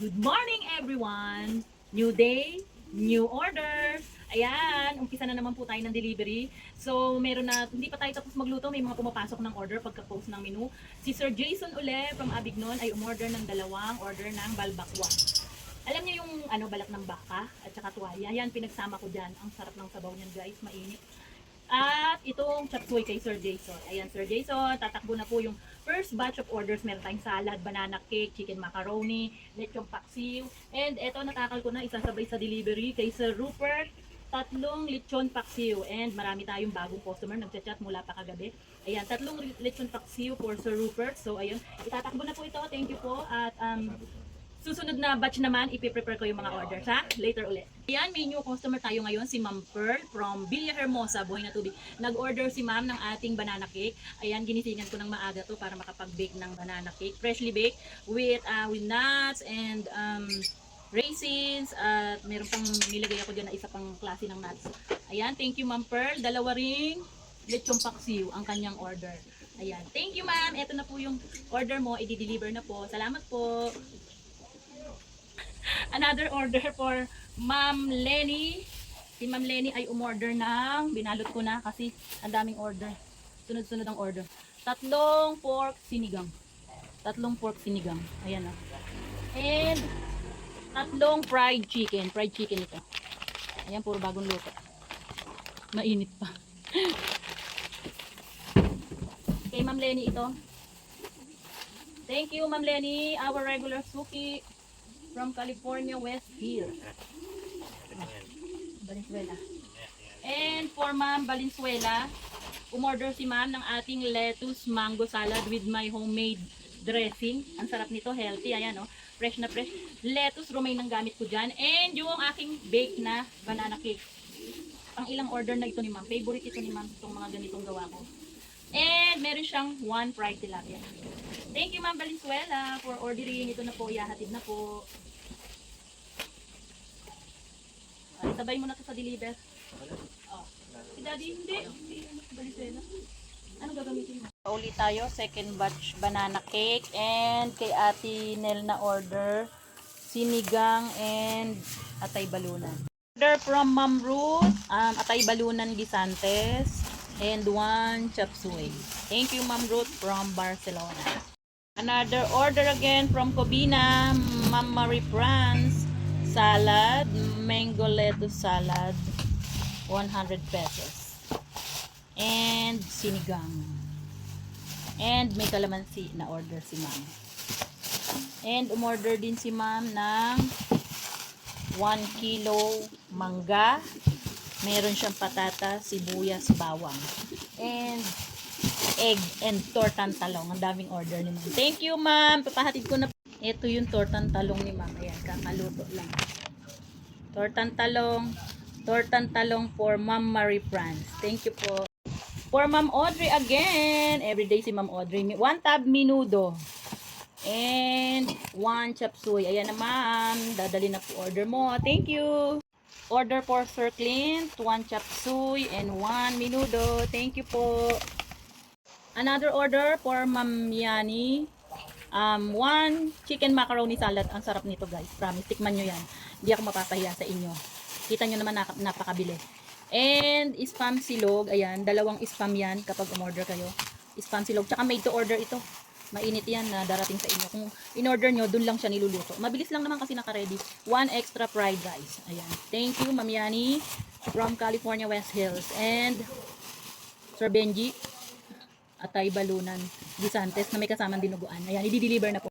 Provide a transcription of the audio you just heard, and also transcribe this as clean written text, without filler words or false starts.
Good morning everyone! New day, new order. Ayan, umpisa na naman po tayo ng delivery. So, meron na, hindi pa tayo tapos magluto, may mga pumapasok ng order pagka-post ng menu. Si Sir Jason ule from Abignon ay umorder ng dalawang order ng balbakwa. Alam niyo yung balat ng baka at saka tuwalya. Yan, pinagsama ko dyan. Ang sarap ng sabaw niyan guys, mainit. At itong chop suey kay Sir Jason. Ayan, Sir Jason, tatakbo na po yung first batch of orders. Meron tayong salad, banana cake, chicken macaroni, lechong paksiw. And eto, natakal ko na isasabay sa delivery kay Sir Rupert. Tatlong lechon paksiw. And marami tayong bagong customer. Nagchat-chat mula pa kagabi. Ayan, tatlong lechon paksiw for Sir Rupert. So, ayun, itatakbo na po ito. Thank you po. At susunod na batch naman, ipiprepare ko yung mga orders, ha? Later ulit. Ayan, may new customer tayo ngayon, si Ma'am Pearl from Villa Hermosa, Buhay na Tubig. Nag-order si Ma'am ng ating banana cake. Ayan, ginisingan ko ng maaga to para makapag-bake ng banana cake. Freshly baked with nuts and raisins. At meron pang nilagay ako dyan na isa pang klase ng nuts. Ayan, thank you Ma'am Pearl. Dalawa ring lechong paksiw ang kanyang order. Ayan, thank you Ma'am. Ito na po yung order mo, i-deliver na po. Salamat po. Another order for Ma'am Lenny. Si Ma'am Lenny ay umorder ng, binalot ko na kasi ang daming order. Sunod-sunod ang order. Tatlong pork sinigang. Ayan na. And tatlong fried chicken. Fried chicken ito. Ayan, puro bagong luto. Mainit pa. Kay Ma'am Lenny ito. Thank you Ma'am Lenny. Our regular suki from California, West Hill. Valenzuela. And for Ma'am Valenzuela, umorder si Ma'am ng ating lettuce mango salad with my homemade dressing. Ang sarap nito, healthy. Ayan, oh. Fresh na fresh. Lettuce, romaine ang gamit ko dyan. And yung aking bake na banana cake. Pang ilang order na ito ni Ma'am. Favorite ito ni Ma'am, itong mga ganitong gawa ko. And meron siyang one fried tilapia. Thank you Ma'am Valenzuela for ordering. Ito na po, ihahatid na po. Sabay mo na to sa deliver. Oh. Si Daddy, hindi. Valenzuela. Ano gagamitin mo? Uli tayo, second batch banana cake. And kay Ate Nel na order, sinigang and atay balunan. Order from Ma'am Ruth, atay balunan gisantes. And one chop suey. Thank you Ma'am Ruth from Barcelona. Another order again from Cobina, Ma'am Marie France. Salad, mango lettuce salad, 100 pesos. And sinigang. And may kalamansi na order si Ma'am. And umorder din si Ma'am ng 1 kilo mangga. Meron siyang patatas, sibuyas, bawang. And egg and tortang talong. Ang daming order ni Ma'am. Thank you Ma'am. Papahatid ko na. Ito yung tortang talong ni Ma'am. Ayan, kakaluto lang. Tortang talong for Ma'am Marie France. Thank you po. For Ma'am Audrey again. Everyday si Ma'am Audrey. 1 tab minudo. And 1 chop suey. Ayan na Ma'am. Dadali na po order mo. Thank you. Order for Sir Clint, 1 chop suey and 1 minudo. Thank you po. Another order for Ma'am Yani. 1 chicken macaroni salad. Ang sarap nito guys. Promise, tikman nyo yan. Hindi ako mapapahiya sa inyo. Kita nyo naman napakabili. And spam silog. Ayan, 2 spam yan kapag umorder kayo. Spam silog. Tsaka made to order ito. Mainit yan na darating sa inyo. Kung in-order nyo, dun lang siya niluluto. Mabilis lang naman kasi naka-ready. 1 extra fried rice. Ayan. Thank you, Ma'am Yani from California, West Hills. And Sir Benji, atay balunan, gisantes na may kasamang dinuguan. Ayan, i-deliver na po.